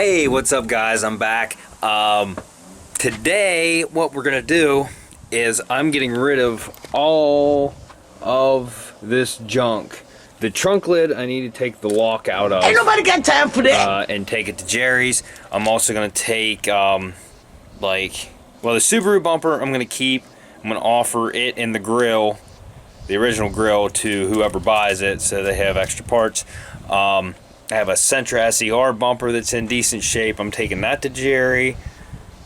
Hey, what's up guys? I'm back. Today what we're gonna do is I'm getting rid of all of this junk. The trunk lid I need to take the lock out of. Ain't nobody got time for that. And take it to Jerry's. I'm also gonna take the Subaru bumper I'm gonna keep. I'm gonna offer it in the grill, the original grill, to whoever buys it so they have extra parts. I have a Sentra SER bumper that's in decent shape. I'm taking that to Jerry.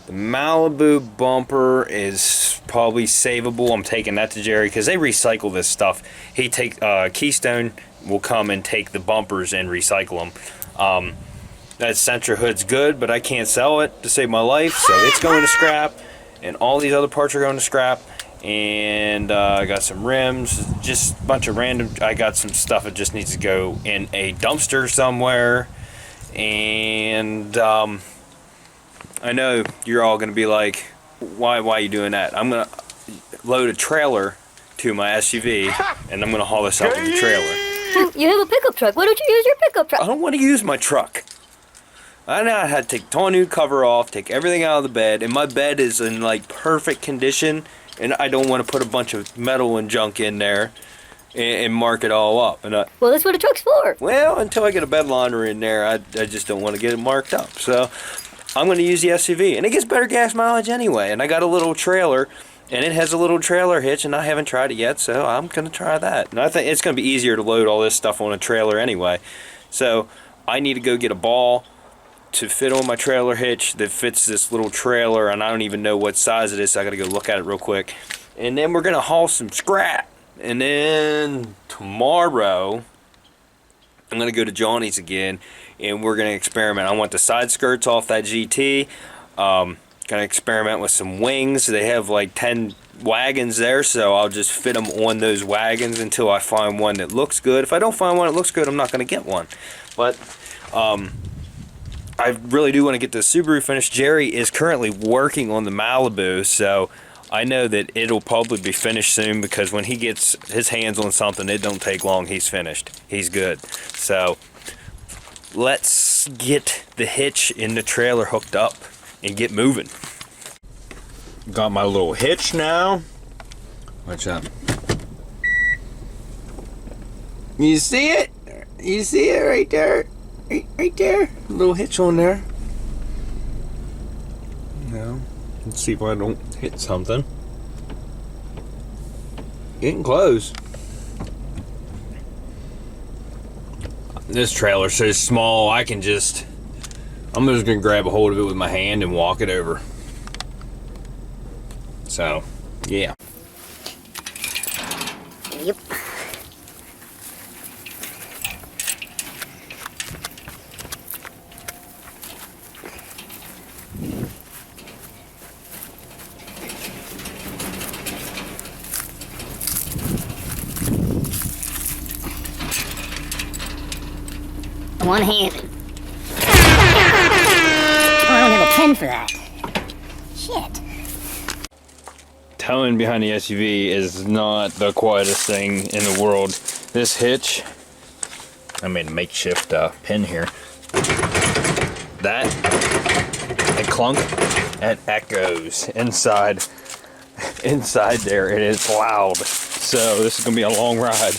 The Malibu bumper is probably savable. I'm taking that to Jerry because they recycle this stuff. Keystone will come and take the bumpers and recycle them. That Sentra hood's good, but I can't sell it to save my life, so it's going to scrap. And all these other parts are going to scrap. And I got some rims, just a bunch of random. I got some stuff that just needs to go in a dumpster somewhere. And I know you're all gonna be like, why are you doing that? I'm gonna load a trailer to my SUV and I'm gonna haul this out with the trailer. You have a pickup truck. Why don't you use your pickup truck? I don't want to use my truck. I know I had to take the tonneau cover off, take everything out of the bed, and my bed is in like perfect condition. And I don't want to put a bunch of metal and junk in there and mark it all up. Well, that's what a truck's for. Well, until I get a bed liner in there, I just don't want to get it marked up. So I'm going to use the SUV. And it gets better gas mileage anyway. And I got a little trailer, and it has a little trailer hitch, and I haven't tried it yet, so I'm going to try that. And I think it's going to be easier to load all this stuff on a trailer anyway. So I need to go get a ball to fit on my trailer hitch that fits this little trailer, and I don't even know what size it is, so I gotta go look at it real quick. And then we're gonna haul some scrap. And then tomorrow I'm gonna go to Johnny's again and we're gonna experiment. I want the side skirts off that GT. Gonna experiment with some wings. They have like 10 wagons there, so I'll just fit them on those wagons until I find one that looks good. If I don't find one that looks good, I'm not gonna get one. But I really do want to get the Subaru finished. Jerry is currently working on the Malibu, so I know that it'll probably be finished soon because when he gets his hands on something, it don't take long. He's finished. He's good. So let's get the hitch in the trailer hooked up and get moving. Got my little hitch now. Watch that. You see it? You see it right there? Right there, a little hitch on there. Now, let's see if I don't hit something. Getting close. This trailer's so small, I'm just gonna grab a hold of it with my hand and walk it over. So, yeah. Yep. One-handed. Oh, I don't have a pen for that. Shit. Towing behind the SUV is not the quietest thing in the world. This hitch, I made a makeshift pin here. That clunk, it echoes inside there. It is loud. So this is gonna be a long ride.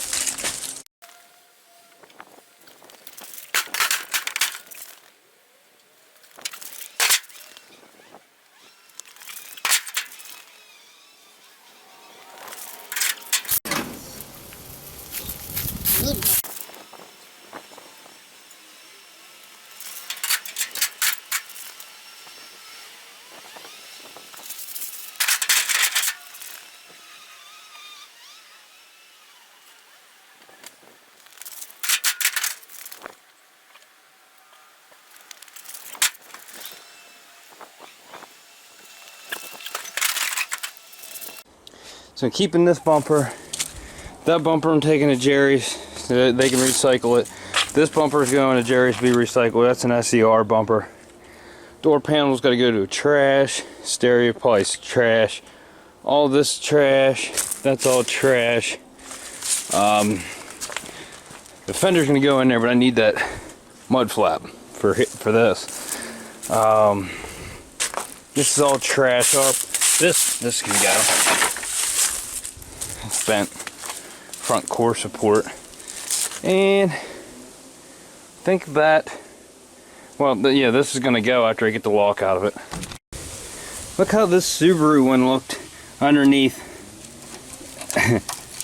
So keeping this bumper, that bumper I'm taking to Jerry's so that they can recycle it. This bumper is going to Jerry's to be recycled. That's an SER bumper. Door panel's got to go to a trash. Stereo place trash. All this trash. That's all trash. The fender's gonna go in there, but I need that mud flap for this. This is all trash up. This can go. Bent front core support. And think that, well, yeah, this is gonna go after I get the lock out of it. Look how this Subaru one looked underneath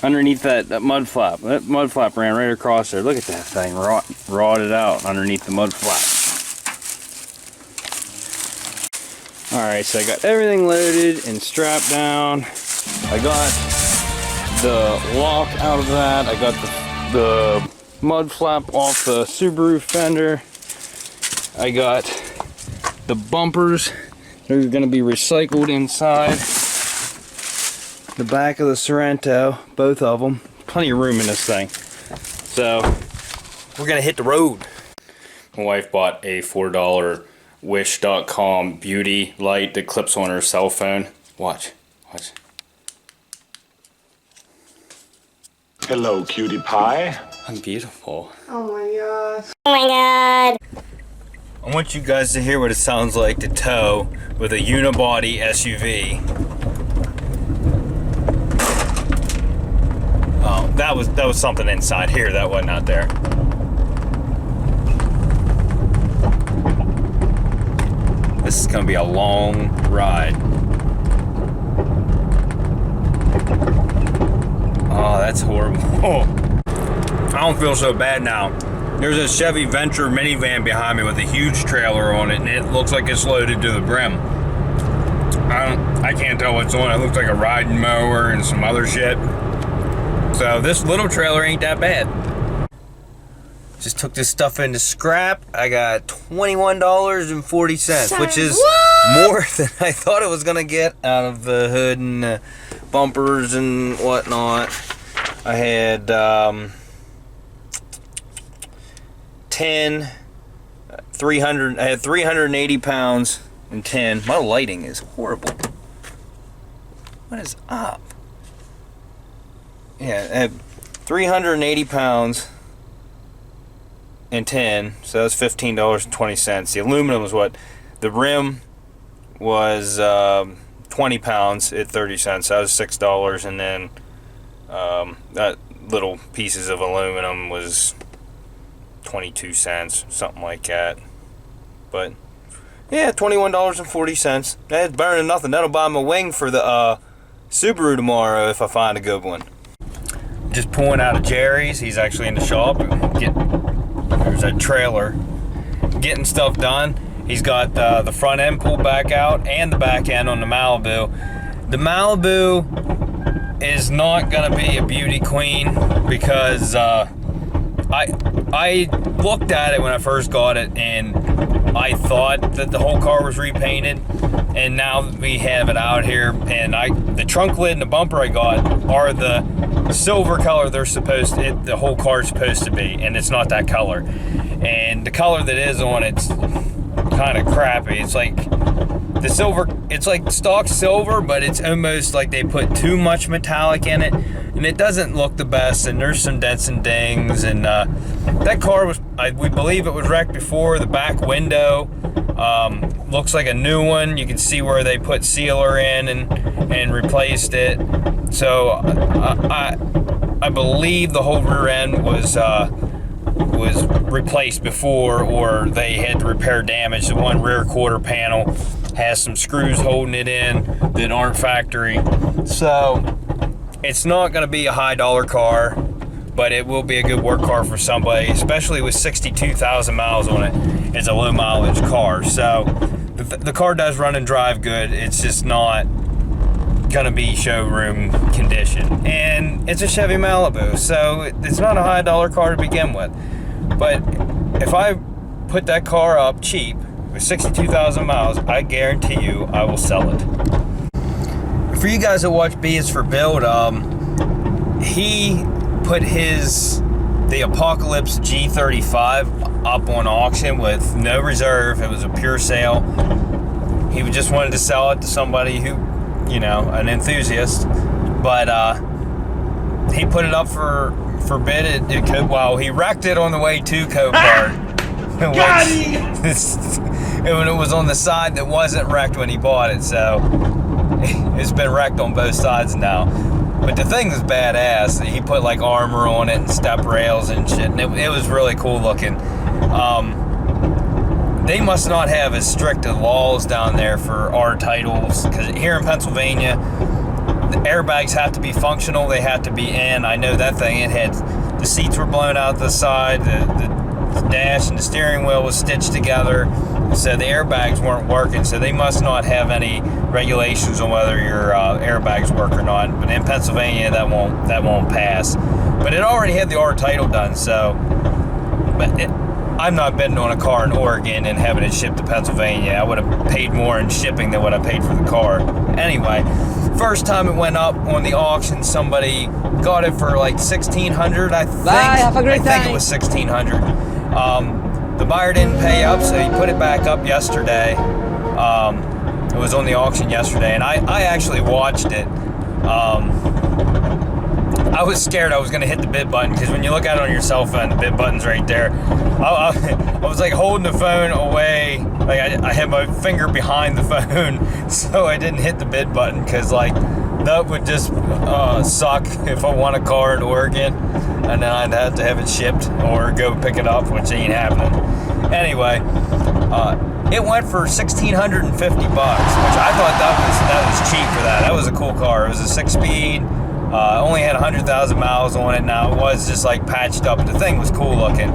underneath that mud flap. That mud flap ran right across there. Look at that thing rotted out underneath the mud flap. Alright, so I got everything loaded and strapped down. I got the lock out of that. I got the mud flap off the Subaru fender. I got the bumpers. They're going to be recycled inside the back of the Sorrento, both of them. Plenty of room in this thing. So we're going to hit the road. My wife bought a $4 wish.com beauty light that clips on her cell phone. Watch. Hello, cutie pie. I'm beautiful. Oh my gosh. Oh my god. I want you guys to hear what it sounds like to tow with a unibody SUV. Oh, that was something inside here that wasn't out there. This is gonna be a long ride. Oh, that's horrible. Oh, I don't feel so bad now. There's a Chevy Venture minivan behind me with a huge trailer on it, and it looks like it's loaded to the brim. I can't tell what's on it. It looks like a riding mower and some other shit. So this little trailer ain't that bad. Just took this stuff into scrap. I got $21.40, which is more than I thought it was gonna get out of the hood and the bumpers and whatnot. I had 380 pounds and 10. My lighting is horrible. What is up? Yeah, I had 380 pounds and 10, so that's $15.20. The aluminum was what? The rim was 20 pounds at 30 cents. That was $6, and then that little pieces of aluminum was 22 cents, something like that. But yeah, $21.40. That's better than nothing. That'll buy me a wing for the Subaru tomorrow if I find a good one. Just pulling out of Jerry's. He's actually in the shop. There's a trailer. Getting stuff done. He's got the front end pulled back out and the back end on the Malibu. The Malibu is not gonna be a beauty queen because I looked at it when I first got it and I thought that the whole car was repainted, and now we have it out here, and the trunk lid and the bumper I got are the silver color the whole car's supposed to be, and it's not that color. And the color that is on it's kind of crappy. It's like the silver, it's like stock silver, but it's almost like they put too much metallic in it, and it doesn't look the best, and there's some dents and dings. And that car was, we believe it was wrecked before. The back window looks like a new one. You can see where they put sealer in and replaced it. So I believe the whole rear end was replaced before, or they had to repair damage. The one rear quarter panel has some screws holding it in that aren't factory. So it's not going to be a high dollar car, but it will be a good work car for somebody, especially with 62,000 miles on it. It's a low mileage car. So the car does run and drive good. It's just not going to be showroom condition. And it's a Chevy Malibu, so it's not a high dollar car to begin with. But if I put that car up cheap with 62,000 miles, I guarantee you I will sell it. For you guys that watch B is for Build, he put the Apocalypse G35 up on auction with no reserve. It was a pure sale. He just wanted to sell it to somebody who, an enthusiast. But he put it up for bid he wrecked it on the way to Copart. it was on the side that wasn't wrecked when he bought it, so it's been wrecked on both sides now. But the thing was badass. He put like armor on it and step rails and shit, and it was really cool looking. They must not have as strict laws down there for our titles, because here in Pennsylvania, the airbags have to be functional. They have to be in. I know that thing. It had, the seats were blown out the side. The dash and the steering wheel was stitched together, so the airbags weren't working. So they must not have any regulations on whether your airbags work or not. But in Pennsylvania, that won't pass. But it already had the R title done, so. But I'm not bidding on a car in Oregon and having it shipped to Pennsylvania. I would have paid more in shipping than what I paid for the car. Anyway, first time it went up on the auction, somebody got it for like $1,600, I think. Bye, have a great I think time. it was $1,600. The buyer didn't pay up, so he put it back up yesterday. It was on the auction yesterday, and I actually watched it. I was scared I was going to hit the bid button, because when you look at it on your cell phone, the bid button's right there. I was like holding the phone away, like I had my finger behind the phone, so I didn't hit the bid button, because like that would just suck if I want a car in Oregon and then I'd have to have it shipped or go pick it up, which ain't happening. Anyway, it went for $1,650, which I thought that was cheap for that. That was a cool car. It was a 6-speed. Only had 100,000 miles on it. Now it was just like patched up. The thing was cool looking.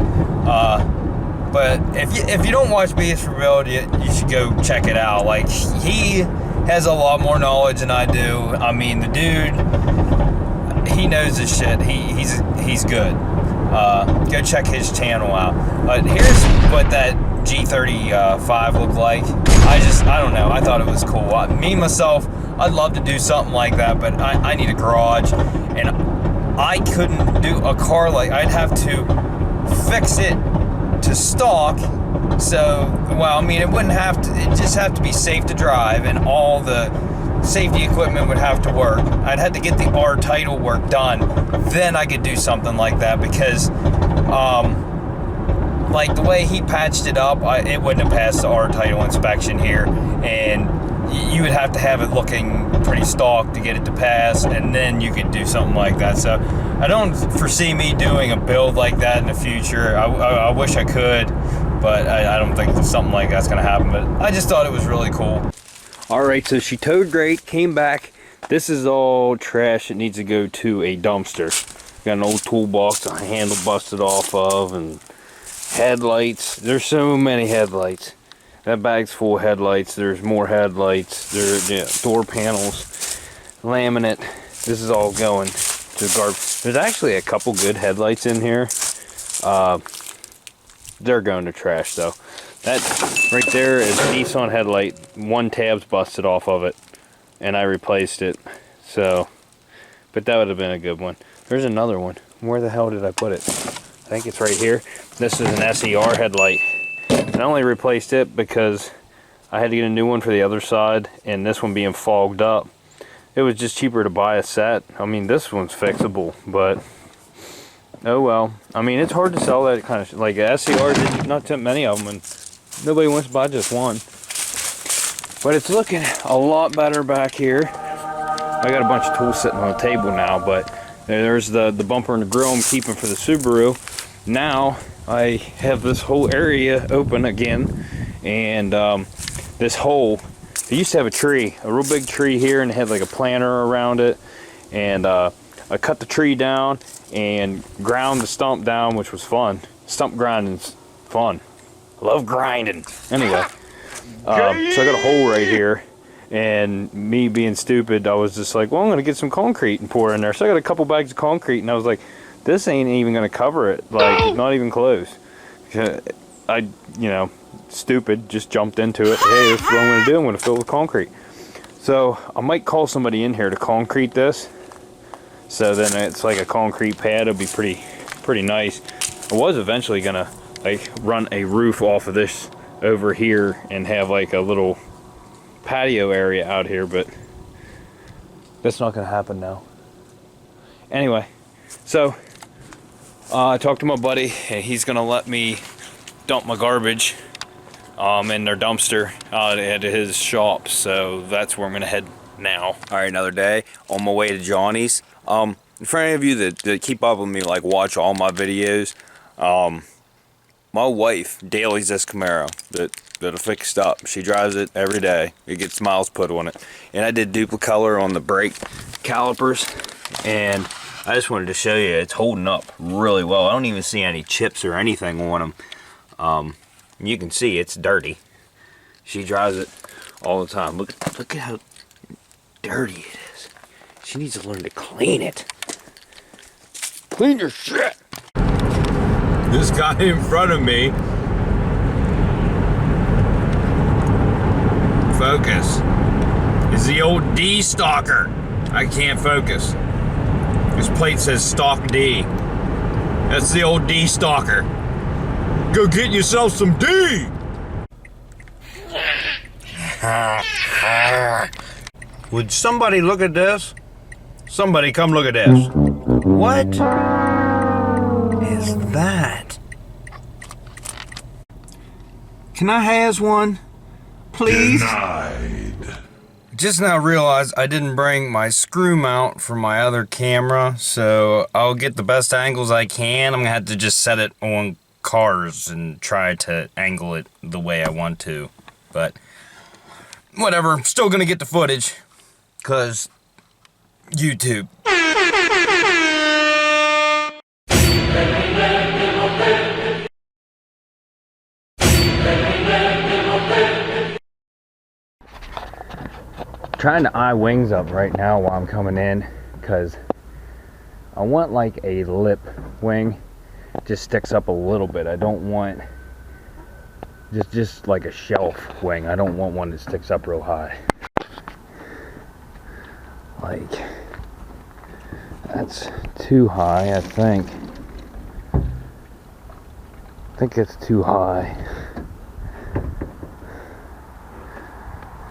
But if you don't watch BS for Build, you should go check it out. Like, he has a lot more knowledge than I do. I mean, the dude, he knows his shit. He's good. Go check his channel out. But here's what that G35 looked like. I don't know. I thought it was cool. Me myself, I'd love to do something like that, but I need a garage, and I couldn't do a car like. I'd have to fix it to stock. So, well, I mean, it wouldn't have to. It just have to be safe to drive, and all the safety equipment would have to work. I'd have to get the R title work done. Then I could do something like that, because like the way he patched it up, it wouldn't have passed the R title inspection here, and you would have to have it looking pretty stock to get it to pass, and then you could do something like that. So I don't foresee me doing a build like that in the future. I wish I could, but I don't think something like that's going to happen. But I just thought it was really cool. All right, so she towed great, came back. This is all trash that needs to go to a dumpster. Got an old toolbox, a handle busted off of, and headlights. There's so many headlights. That bag's full of headlights. There's more headlights. There's door panels, laminate. This is all going to garbage. There's actually a couple good headlights in here. They're going to trash though. That right there is a Nissan headlight. One tab's busted off of it, and I replaced it. So, but that would have been a good one. There's another one. Where the hell did I put it? I think it's right here. This is an SER headlight. I only replaced it because I had to get a new one for the other side, and this one being fogged up, it was just cheaper to buy a set. I mean, this one's fixable, but oh well. I mean, it's hard to sell that kind of like SCR. There's not too many of them, and nobody wants to buy just one. But it's looking a lot better back here. I got a bunch of tools sitting on the table now, but there's the bumper and the grill I'm keeping for the Subaru. Now I have this whole area open again, and this hole, it used to have a tree, a real big tree here, and it had like a planter around it, and I cut the tree down and ground the stump down, which was fun. Stump grinding's fun. I love grinding. Anyway, so I got a hole right here, and me being stupid, I was just like, well, I'm gonna get some concrete and pour in there. So I got a couple bags of concrete, and I was like, this ain't even gonna cover it, like not even close. I, you know, stupid, just jumped into it. Hey, this is what I'm gonna do. I'm gonna fill it with concrete. So I might call somebody in here to concrete this. So then it's like a concrete pad. It'll be pretty nice. I was eventually gonna like run a roof off of this over here and have like a little patio area out here, but that's not gonna happen now. Anyway, so I talked to my buddy, and he's gonna let me dump my garbage in their dumpster at his shop, so that's where I'm gonna head now. All right, another day on my way to Johnny's. For any of you that keep up with me, like watch all my videos, my wife dailies this Camaro that I fixed up. She drives it every day. It gets miles put on it, and I did duplicolor on the brake calipers, and I just wanted to show you it's holding up really well. I don't even see any chips or anything on them. You can see it's dirty. She drives it all the time. Look at how dirty it is. She needs to learn to clean it. Clean your shit. This guy in front of me. Focus. Is the old D stalker. I can't focus. This plate says stock D. That's the old D stalker. Go get yourself some D. Would somebody look at this? Somebody come look at this. What is that? Can I has one, please? Denied. Just now realized I didn't bring my screw mount for my other camera, so I'll get the best angles I can. I'm gonna have to just set it on cars and try to angle it the way I want to, but whatever, I'm still gonna get the footage, cause YouTube. Trying to eye wings up right now while I'm coming in, because I want like a lip wing, just sticks up a little bit. I don't want just like a shelf wing. I don't want one that sticks up real high. Like, that's too high, I think. I think it's too high.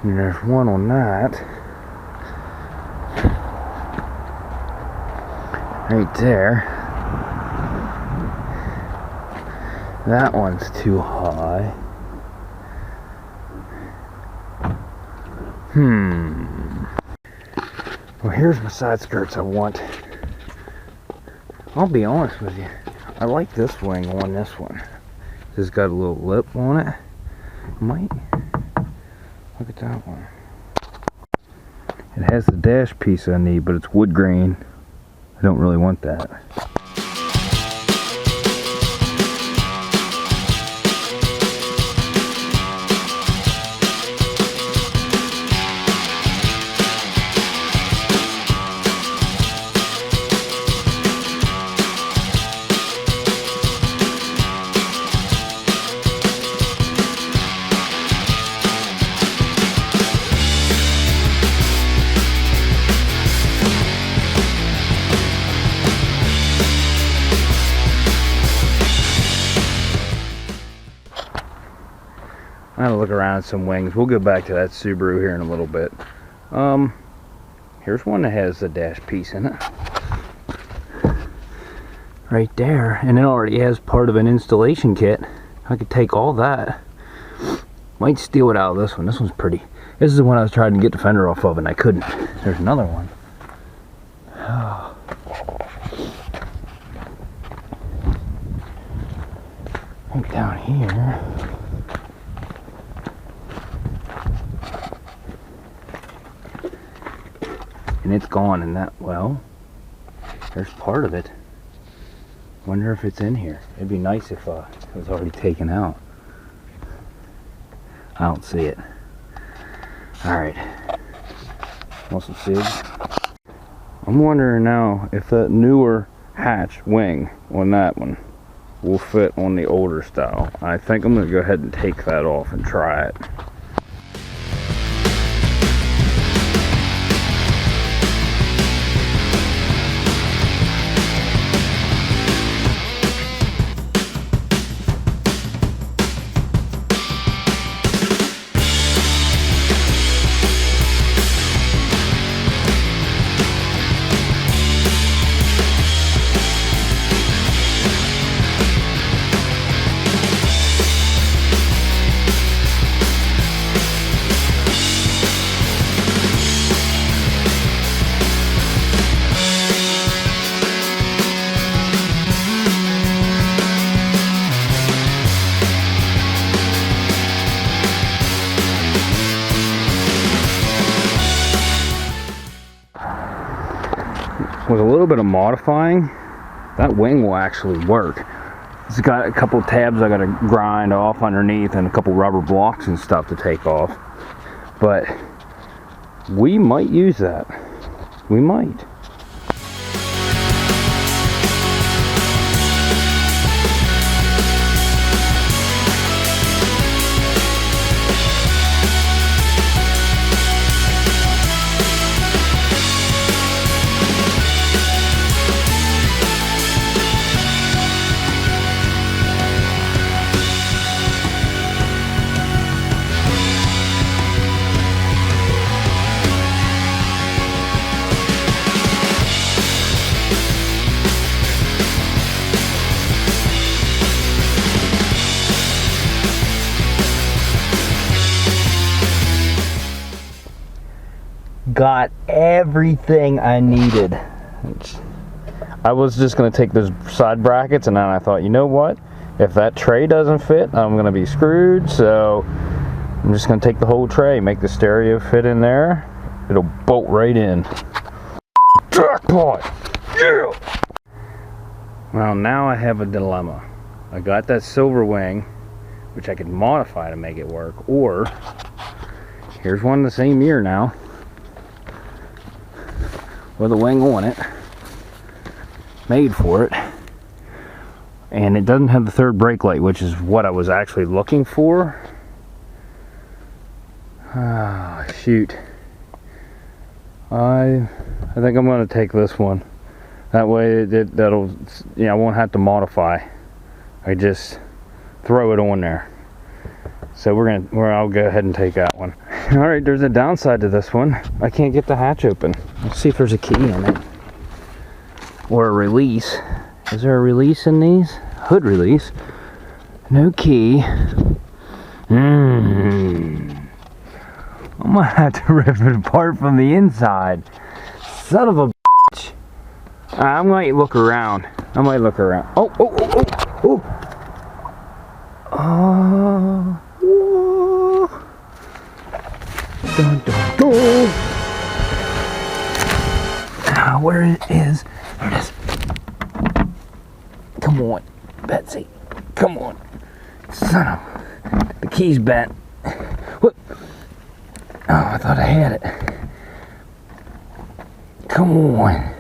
And there's one on that. Right there. That one's too high. Well, here's my side skirts I want. I'll be honest with you. I like this wing on this one. It's got a little lip on it. Might. Look at that one. It has the dash piece I need, but it's wood grain. I don't really want that. I'm gonna look around at some wings. We'll go back to that Subaru here in a little bit. Here's one that has the dash piece in it. Right there. And it already has part of an installation kit. I could take all that. Might steal it out of this one. This one's pretty. This is the one I was trying to get the fender off of and I couldn't. There's another one. Right down here. And it's gone in that, well, there's part of it. Wonder if it's in here. It'd be nice if it was already taken out. I don't see it. Alright. Want some SIGs? I'm wondering now if that newer hatch wing on that one will fit on the older style. I think I'm going to go ahead and take that off and try it. little bit of modifying, that wing will actually work. It's got a couple tabs I gotta grind off underneath and a couple rubber blocks and stuff to take off. But we might use that. We might. Got everything I needed. I was just going to take those side brackets, and then I thought, you know what? If that tray doesn't fit, I'm going to be screwed. So I'm just going to take the whole tray, make the stereo fit in there. It'll bolt right in. Jackpot! Yeah! Well, now I have a dilemma. I got that silver wing, which I could modify to make it work, or here's one the same year now, with a wing on it, made for it, and it doesn't have the third brake light, which is what I was actually looking for. Ah, shoot. I think I'm going to take this one. That way that'll, I won't have to modify. I just throw it on there. So I'll go ahead and take that one. All right, there's a downside to this one. I can't get the hatch open. Let's see if there's a key in it. Or a release. Is there a release in these? Hood release. No key. I'm gonna have to rip it apart from the inside. Son of a bitch. I might look around. Oh. Whoa. Dun, dun, dun. Where it is. There it is. Come on, Betsy. Come on. Son of... The key's bent. What? Oh, I thought I had it. Come on.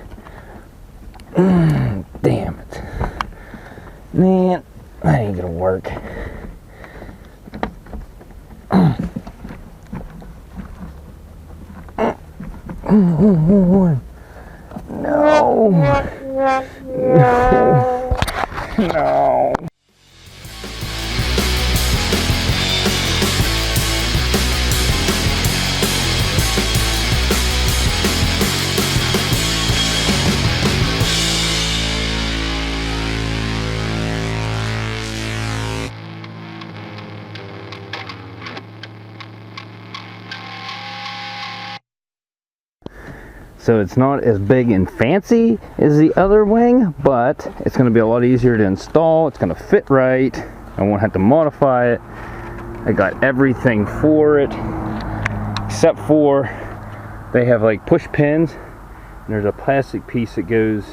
Damn it. Man, that ain't gonna work. No. No. So it's not as big and fancy as the other wing, but it's going to be a lot easier to install. It's going to fit right. I won't have to modify it. I got everything for it, except for they have like push pins, and there's a plastic piece that goes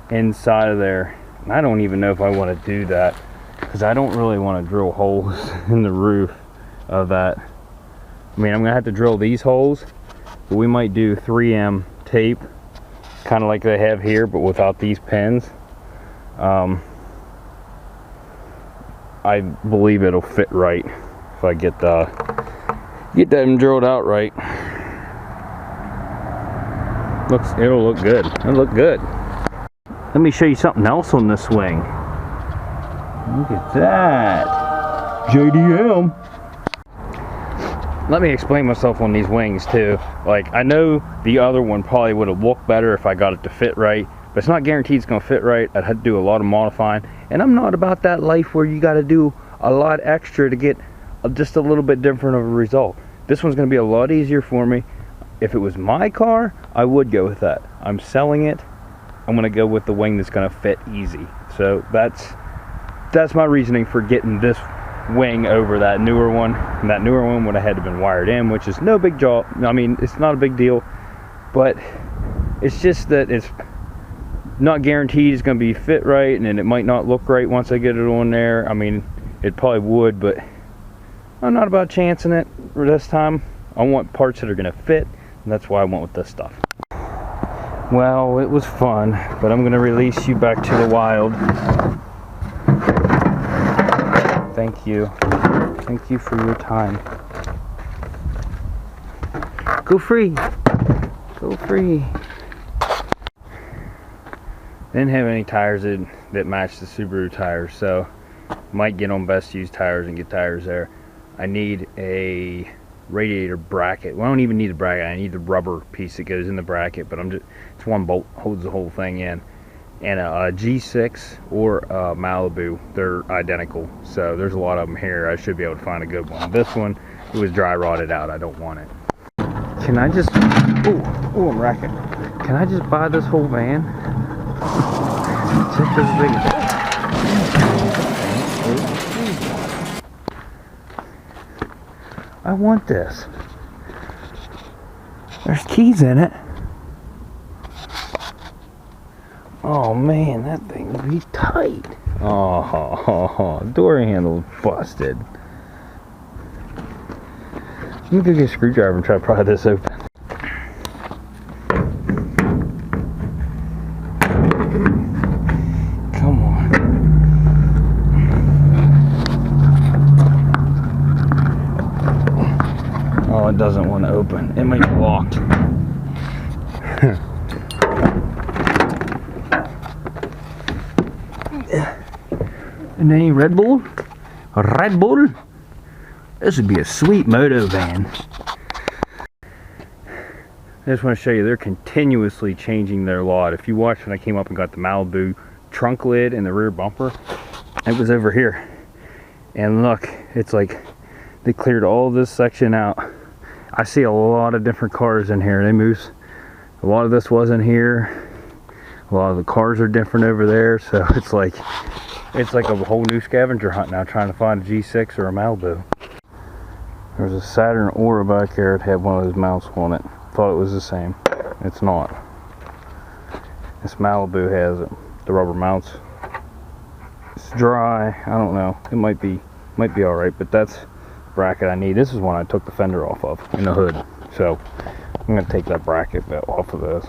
inside of there. And I don't even know if I want to do that, because I don't really want to drill holes in the roof of that. I mean, I'm going to have to drill these holes, but we might do 3M tape, kind of like they have here, but without these pins. I believe it'll fit right if I get them drilled out right. It'll look good. It'll look good. Let me show you something else on this wing. Look at that. JDM. Let me explain myself on these wings too. Like, I know the other one probably would have looked better if I got it to fit right, but it's not guaranteed it's going to fit right. I'd have to do a lot of modifying, and I'm not about that life where you got to do a lot extra to get just a little bit different of a result. This one's going to be a lot easier for me. If it was my car, I would go with that. I'm selling it. I'm going to go with the wing that's going to fit easy. So that's my reasoning for getting this wing over that newer one. And that newer one would have had to been wired in, which is no big job. I mean, it's not a big deal, but it's just that it's not guaranteed it's going to be fit right, and then it might not look right once I get it on there. I mean, it probably would, but I'm not about chancing it for this time. I want parts that are going to fit, and that's why I went with this stuff. Well, it was fun, but I'm going to release you back to the wild. Thank you. Thank you for your time. Go free. Go free. Didn't have any tires that match the Subaru tires, so might get on best used tires and get tires there. I need a radiator bracket. Well, I don't even need a bracket. I need the rubber piece that goes in the bracket, but it's one bolt holds the whole thing in. And a G6 or a Malibu, they're identical. So there's a lot of them here. I should be able to find a good one. This one, it was dry rotted out. I don't want it. Can I just, oh, I'm racking. Can I just buy this whole van? Check this thing. I want this. There's keys in it. Oh man, that thing would be tight. Oh, door handle's busted. Let me go get a screwdriver and try to pry this open. Come on. Oh, it doesn't want to open. It might be locked. And any Red Bull? A Red Bull? This would be a sweet moto van. I just want to show you, they're continuously changing their lot. If you watched when I came up and got the Malibu trunk lid and the rear bumper, it was over here. And look, it's like they cleared all this section out. I see a lot of different cars in here. They moved. A lot of this wasn't here. A lot of the cars are different over there. So it's like a whole new scavenger hunt now, trying to find a G6 or a Malibu. There's a Saturn Aura back here that had one of those mounts on it. Thought it was the same. It's not. This Malibu has it. The rubber mounts. It's dry. I don't know. It might be all right, but that's the bracket I need. This is one I took the fender off of in the hood. So I'm gonna take that bracket off of this.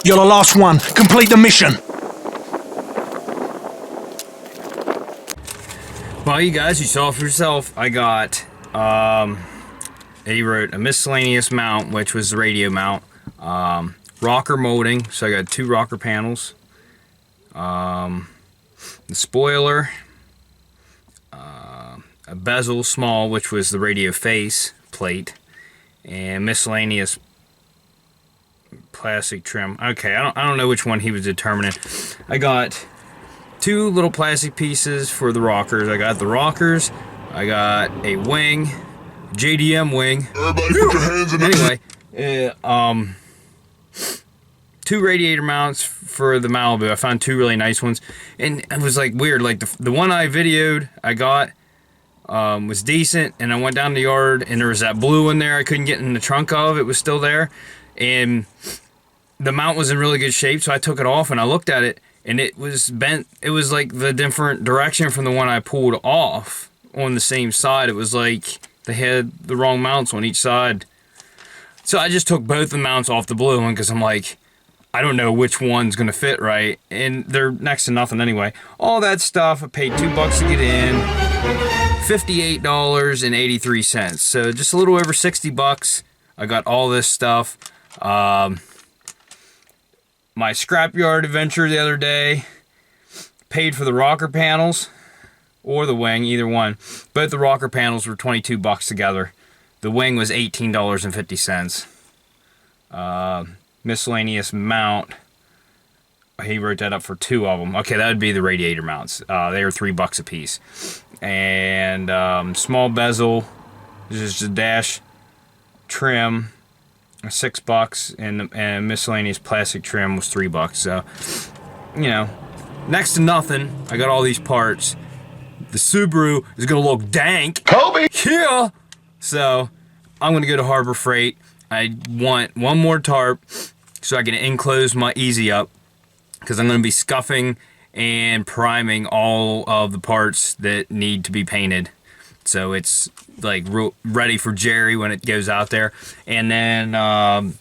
You're the last one. Complete the mission. Well, you guys, you saw for yourself. I got, he wrote a miscellaneous mount, which was the radio mount. Rocker molding, so I got 2 rocker panels. The spoiler. A bezel small, which was the radio face plate. And miscellaneous plastic trim. Okay, I don't know which one he was determining. I got 2 little plastic pieces for the rockers. I got the rockers. I got a wing, JDM wing. Everybody put your hands in the Anyway, 2 radiator mounts for the Malibu. I found 2 really nice ones, and it was like weird. Like the one I videoed, I got was decent, and I went down the yard, and there was that blue in there. I couldn't get in the trunk of. It was still there, and the mount was in really good shape. So I took it off and I looked at it. And it was bent. It was like the different direction from the one I pulled off on the same side. It was like they had the wrong mounts on each side. So I just took both the mounts off the blue one because I'm like, I don't know which one's going to fit right. And they're next to nothing anyway. All that stuff, I paid $2 to get in. $58.83. So just a little over $60. I got all this stuff. My scrapyard adventure the other day, paid for the rocker panels or the wing, either one. Both the rocker panels were $22 together. The wing was $18.50. Miscellaneous mount, he wrote that up for 2 of them. Okay, that would be the radiator mounts. They were $3 a piece. And small bezel, just a dash trim, $6, and miscellaneous plastic trim was $3. So, you know, next to nothing. I got all these parts. The Subaru is gonna look dank. Kobe! Yeah. So I'm gonna go to Harbor Freight. I want one more tarp, so I can enclose my easy up, because I'm going to be scuffing and priming all of the parts that need to be painted, so it's like ready for Jerry when it goes out there. And then I'm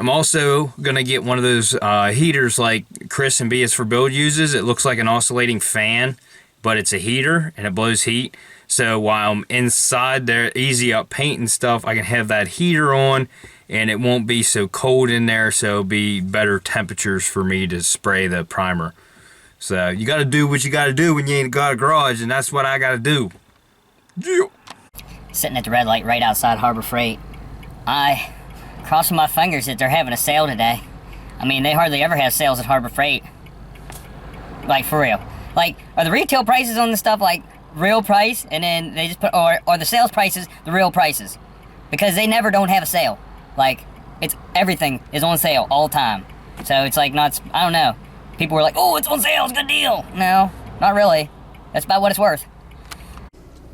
also gonna get one of those heaters like Chris and BS for Build uses. It looks like an oscillating fan, but it's a heater and it blows heat. So while I'm inside there easy up painting stuff, I can have that heater on and it won't be so cold in there, so it'll be better temperatures for me to spray the primer. So you gotta do what you gotta do when you ain't got a garage, and that's what I gotta do. Yeah. Sitting at the red light right outside Harbor Freight. I crossing my fingers that they're having a sale today. I mean, they hardly ever have sales at Harbor Freight. Like, for real. Like, are the retail prices on the stuff like real price, and then they just put, or the sales prices the real prices? Because they never don't have a sale. Like, it's everything is on sale all the time. So it's like not, I don't know. People were like, oh, it's on sale, it's a good deal. No, not really. That's about what it's worth.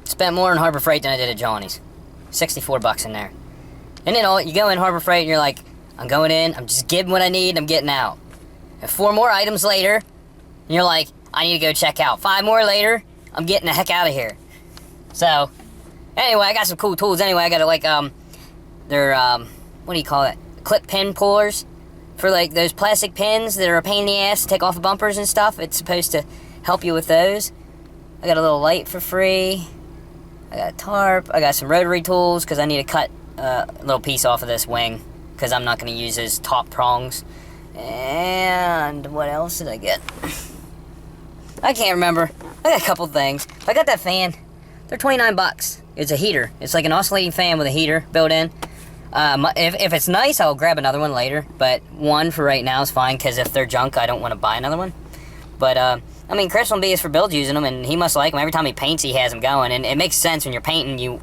Spent more on Harbor Freight than I did at Johnny's. 64 bucks in there. And then you go in Harbor Freight and you're like, I'm going in, I'm just getting what I need, I'm getting out. And 4 more items later, and you're like, I need to go check out. 5 more later, I'm getting the heck out of here. So, anyway, I got some cool tools anyway. I got like, they're, what do you call it? Clip pin pullers. For like those plastic pins that are a pain in the ass to take off the bumpers and stuff. It's supposed to help you with those. I got a little light for free. I got a tarp. I got some rotary tools because I need to cut a little piece off of this wing because I'm not going to use those top prongs. And what else did I get? I can't remember. I got a couple things. I got that fan. They're 29 bucks. It's a heater. It's like an oscillating fan with a heater built in. If it's nice, I'll grab another one later, but one for right now is fine, because if they're junk, I don't want to buy another one. But, I mean, Chris from BS for Build using them, and he must like them. Every time he paints, he has them going, and it makes sense when you're painting. You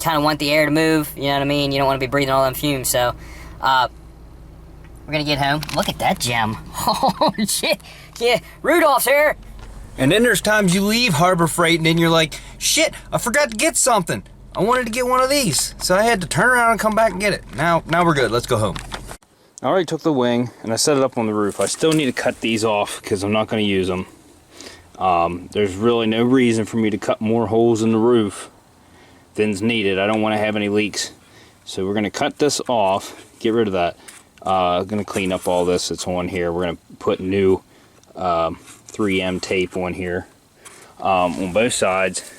kind of want the air to move, you know what I mean? You don't want to be breathing all them fumes, so, we're gonna get home. Look at that gem. Oh, shit. Yeah, Rudolph's here. And then there's times you leave Harbor Freight and then you're like, shit, I forgot to get something. I wanted to get one of these, so I had to turn around and come back and get it. Now we're good. Let's go home. I already took the wing and I set it up on the roof. I still need to cut these off because I'm not going to use them. There's really no reason for me to cut more holes in the roof than's needed. I don't want to have any leaks. So we're going to cut this off, get rid of that. I'm going to clean up all this that's on here. We're going to put new 3M tape on here on both sides.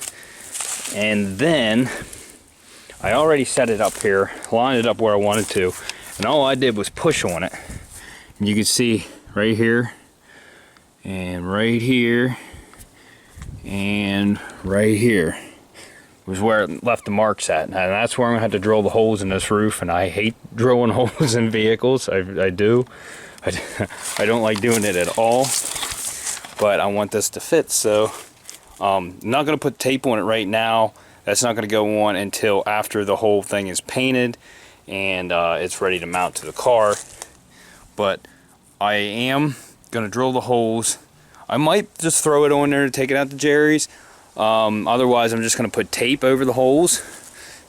And then I already set it up here, lined it up where I wanted to, and all I did was push on it. And you can see right here, and right here, and right here was where it left the marks at. And that's where I'm gonna have to drill the holes in this roof, and I hate drilling holes in vehicles. I do. I don't like doing it at all, but I want this to fit, so I'm not going to put tape on it right now. That's not going to go on until after the whole thing is painted and it's ready to mount to the car. But I am going to drill the holes. I might just throw it on there to take it out to Jerry's. Otherwise, I'm just going to put tape over the holes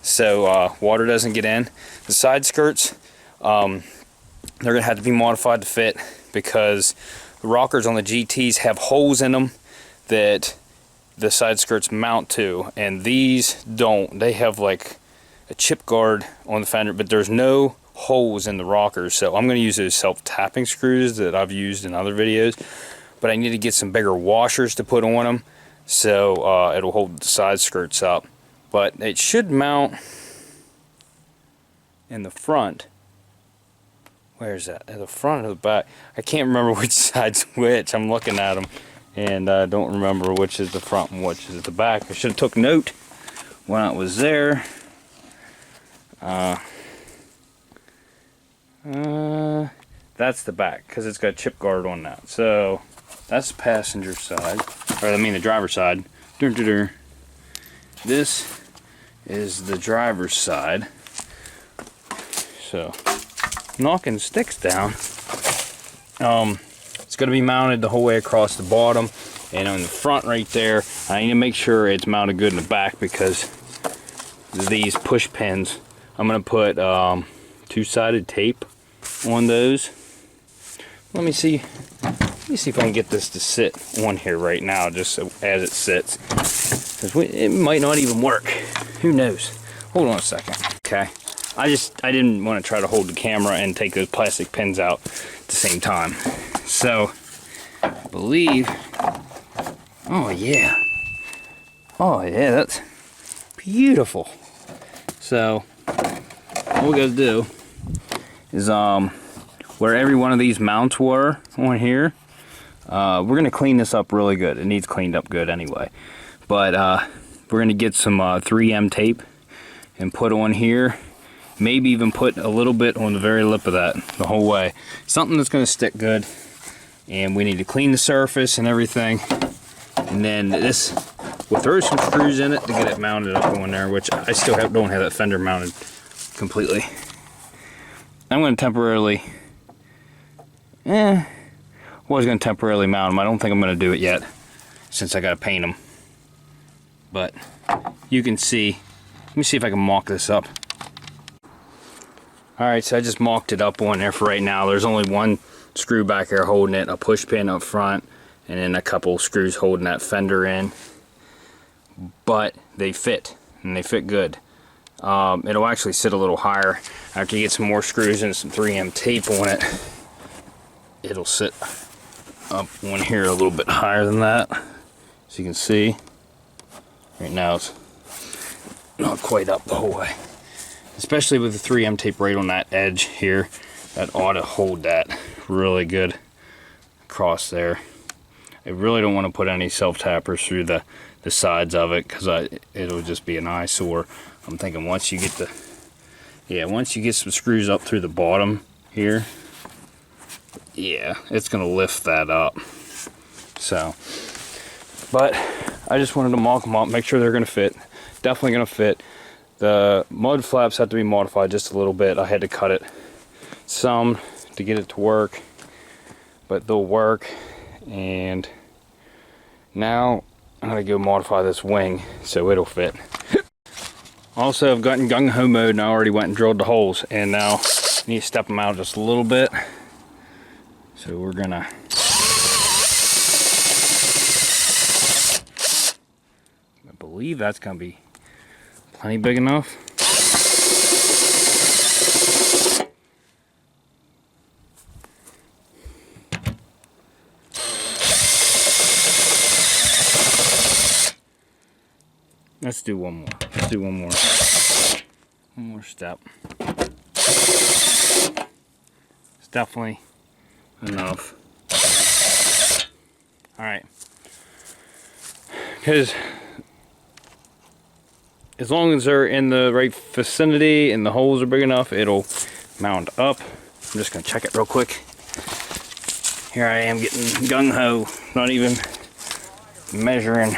so water doesn't get in. The side skirts, they're going to have to be modified to fit because the rockers on the GTs have holes in them that the side skirts mount to, and these don't. They have like a chip guard on the fender, but there's no holes in the rockers, so I'm going to use those self-tapping screws that I've used in other videos, but I need to get some bigger washers to put on them so it'll hold the side skirts up. But it should mount in the front. Where's that? At the front or the back? I can't remember which side's which. I'm looking at them and I don't remember which is the front and which is the back. I should have took note when I was there. That's the back because it's got a chip guard on that. So that's the passenger side, or I mean the driver's side. This is the driver's side. So knocking sticks down. It's going to be mounted the whole way across the bottom, and on the front right there I need to make sure it's mounted good in the back because these push pins, I'm going to put two-sided tape on those Let me see if I can get this to sit on here right now, just so as it sits. Because it might not even work. Who knows? Hold on a second. Okay. I didn't want to try to hold the camera and take those plastic pins out at the same time. So, I believe, oh yeah, that's beautiful. So, what we gotta do is, where every one of these mounts were on here, we're gonna clean this up really good. It needs cleaned up good anyway. But, we're gonna get some 3M tape and put on here. Maybe even put a little bit on the very lip of that the whole way. Something that's going to stick good. And we need to clean the surface and everything. And then we'll throw some screws in it to get it mounted up on there, which I still don't have that fender mounted completely. I'm going to temporarily, was going to temporarily mount them. I don't think I'm going to do it yet since I got to paint them. But you can see, let me see if I can mock this up. Alright, so I just mocked it up on there for right now. There's only one screw back here holding it, a push pin up front, and then a couple screws holding that fender in. But they fit, and they fit good. It'll actually sit a little higher. After you get some more screws and some 3M tape on it, it'll sit up on here a little bit higher than that. So you can see, right now it's not quite up the whole way. Especially with the 3M tape right on that edge here, that ought to hold that really good across there. I really don't want to put any self-tappers through the sides of it, because it'll just be an eyesore. I'm thinking once you get once you get some screws up through the bottom here, yeah, it's gonna lift that up. So, but I just wanted to mock them up, make sure they're gonna fit. Definitely gonna fit. The mud flaps have to be modified just a little bit. I had to cut it some to get it to work, but they'll work. And now I'm gonna go modify this wing so it'll fit. Also, I've gotten gung-ho mode and I already went and drilled the holes, and now I need to step them out just a little bit. So we're gonna, I believe that's gonna be plenty big enough. Let's do one more. Let's do one more. One more step. It's definitely enough. Alright. Because as long as they're in the right vicinity and the holes are big enough, it'll mount up. I'm just going to check it real quick. Here I am getting gung-ho, not even measuring.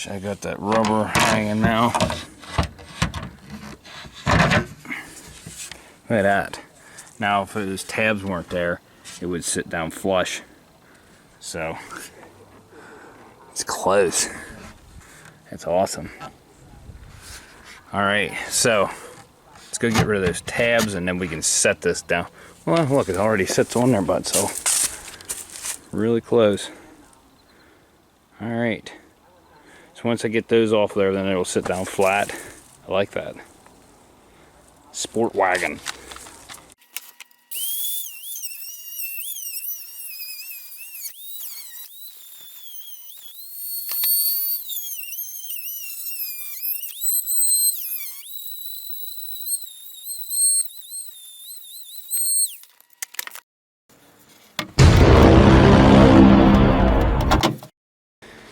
I got that rubber hanging now. Look at that. Now if those tabs weren't there, it would sit down flush. So it's close. It's awesome. Alright, so let's go get rid of those tabs and then we can set this down. Well, look, it already sits on there, bud, so really close. Alright. So once I get those off there, then it'll sit down flat. I like that. Sport wagon.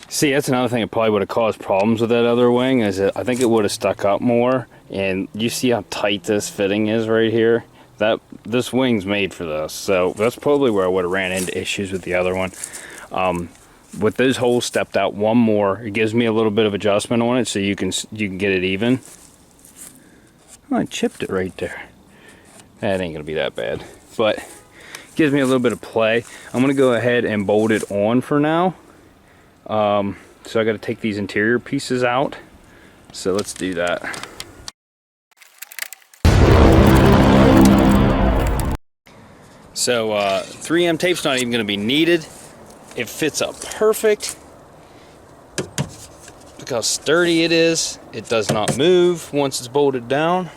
See, that's another thing that probably would have caused problems with that other wing, is that I think it would have stuck up more. And you see how tight this fitting is right here? This wing's made for this, so that's probably where I would have ran into issues with the other one. With those holes stepped out one more, it gives me a little bit of adjustment on it, so you can get it even. Oh, I chipped it right there. That ain't gonna be that bad, but it gives me a little bit of play. I'm gonna go ahead and bolt it on for now. So I got to take these interior pieces out, so let's do that. So 3M tape's not even going to be needed. It fits up perfect. Look how sturdy it is. It does not move once it's bolted down.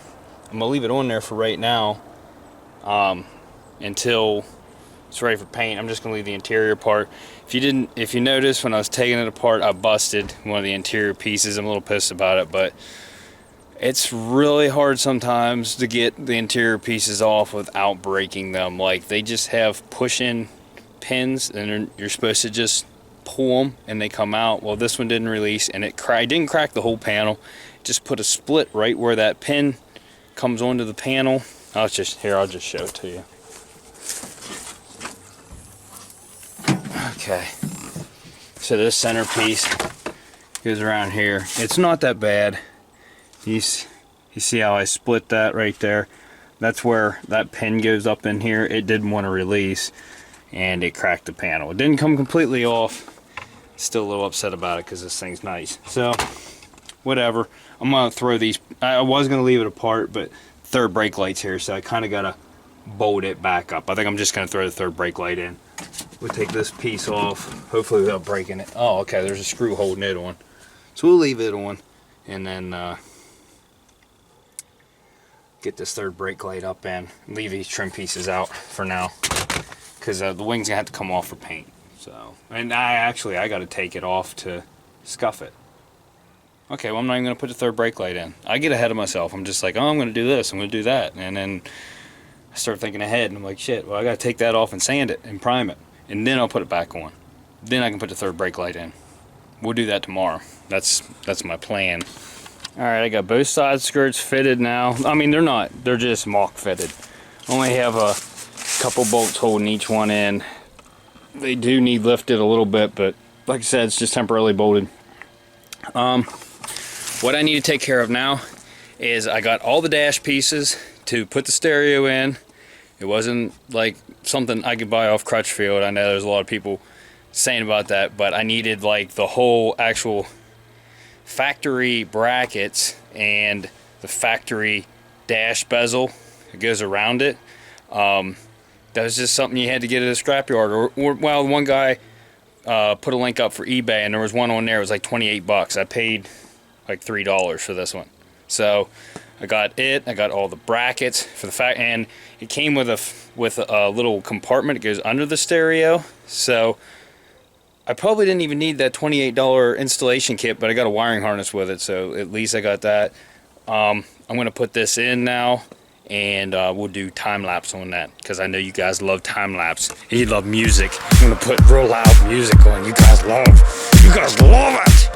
I'm gonna leave it on there for right now until it's ready for paint. I'm just gonna leave the interior part. If you notice, when I was taking it apart, I busted one of the interior pieces. I'm a little pissed about it, but it's really hard sometimes to get the interior pieces off without breaking them. Like, they just have push-in pins, and you're supposed to just pull them and they come out. Well, this one didn't release, and it didn't crack the whole panel. It just put a split right where that pin comes onto the panel. I'll just show it to you. Okay, so this centerpiece goes around here. It's not that bad. You see how I split that right there? That's where that pin goes up in here. It didn't want to release, and it cracked the panel. It didn't come completely off. Still a little upset about it because this thing's nice. So, whatever. I'm gonna throw these. I was gonna leave it apart, but third brake light's here, so I kind of gotta bolt it back up. I think I'm just gonna throw the third brake light in. We'll take this piece off, hopefully without breaking it. Oh, okay. There's a screw holding it on, so we'll leave it on, and then get this third brake light up and leave these trim pieces out for now, because the wing's gonna have to come off for paint. So, and I got to take it off to scuff it. Okay, well, I'm not even going to put the third brake light in. I get ahead of myself. I'm just like, oh, I'm going to do this, I'm going to do that. And then I start thinking ahead, and I'm like, shit, well, I got to take that off and sand it and prime it. And then I'll put it back on. Then I can put the third brake light in. We'll do that tomorrow. That's my plan. All right, I got both side skirts fitted now. I mean, they're just mock fitted. Only have a couple bolts holding each one in. They do need lifted a little bit, but like I said, it's just temporarily bolted. What I need to take care of now is I got all the dash pieces to put the stereo in. It wasn't like something I could buy off Crutchfield. I know there's a lot of people saying about that, but I needed like the whole actual factory brackets and the factory dash bezel that goes around it. That was just something you had to get at a scrapyard. Or well, one guy put a link up for eBay, and there was one on there. It was like 28 bucks. I paid like $3 for this one. So I got it. I got all the brackets for the and it came with a little compartment that goes under the stereo. So I probably didn't even need that $28 installation kit, but I got a wiring harness with it, so at least I got that. I'm gonna put this in now, and we'll do time lapse on that, because I know you guys love time lapse and you love music. I'm gonna put real loud music on. You guys love it.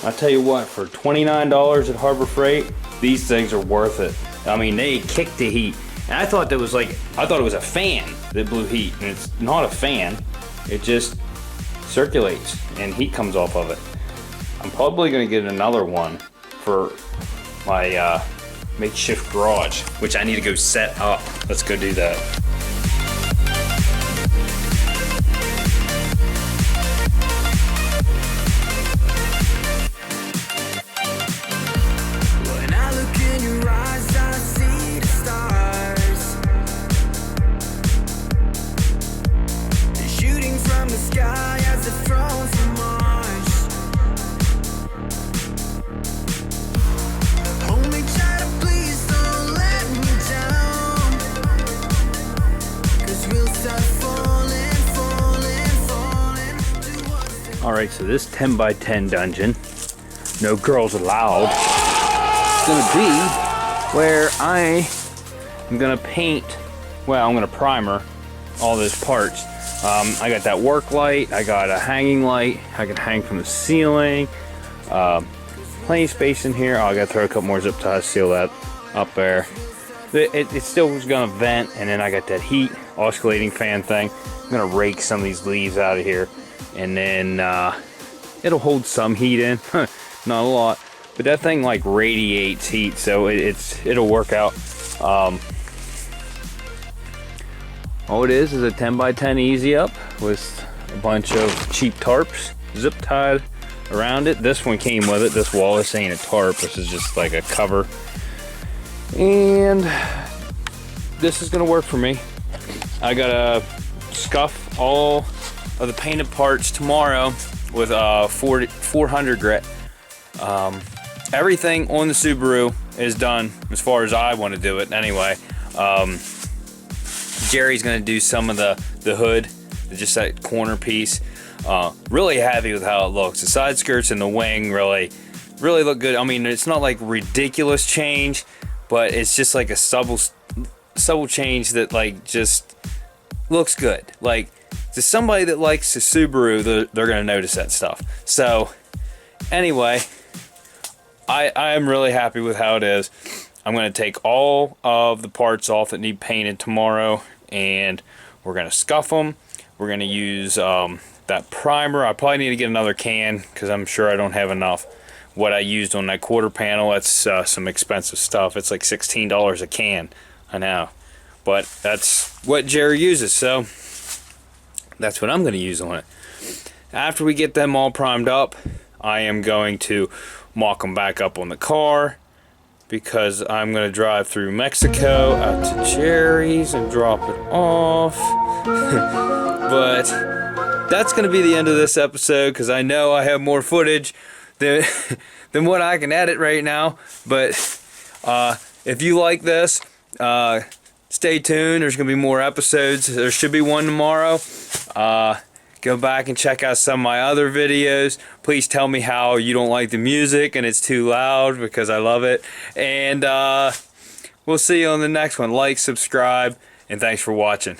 I tell you what, for $29 at Harbor Freight, these things are worth it. I mean, they kick the heat. And I thought it was a fan that blew heat, and it's not a fan. It just circulates and heat comes off of it. I'm probably gonna get another one for my makeshift garage, which I need to go set up. Let's go do that. Alright, so this 10 by 10 dungeon, no girls allowed, is gonna be where I am gonna paint, well, I'm gonna primer all those parts. I got that work light, I got a hanging light, I can hang from the ceiling, plenty of space in here. Oh, I gotta throw a couple more zip ties, seal that up there. It still was gonna vent, and then I got that heat oscillating fan thing. I'm gonna rake some of these leaves out of here, and then it'll hold some heat in, not a lot, but that thing like radiates heat, so it'll work out. All it is a 10 by 10 easy up with a bunch of cheap tarps zip tied around it. This one came with it. This wall, this ain't a tarp, this is just like a cover. And this is gonna work for me. I gotta scuff all of the painted parts tomorrow with 400 grit. Everything on the Subaru is done as far as I want to do it anyway. Jerry's gonna do some of the hood, just that corner piece. Really happy with how it looks. The side skirts and the wing really look good. I mean, it's not like ridiculous change, but it's just like a subtle change that like just looks good. Like to somebody that likes the Subaru, they're gonna notice that stuff. So anyway, I am really happy with how it is. I'm gonna take all of the parts off that need painted tomorrow, and we're gonna scuff them. We're gonna use that primer. I probably need to get another can because I'm sure I don't have enough. What I used on that quarter panel, that's some expensive stuff. It's like $16 a can. I know, but that's what Jerry uses, so that's what I'm gonna use on it. After we get them all primed up, I am going to mock them back up on the car, because I'm gonna drive through Mexico out to Jerry's and drop it off. But that's gonna be the end of this episode, because I know I have more footage than what I can edit right now. But if you like this, stay tuned. There's gonna be more episodes. There should be one tomorrow. Go back and check out some of my other videos. Please tell me how you don't like the music and it's too loud, because I love it. And we'll see you on the next one. Like, subscribe, and thanks for watching.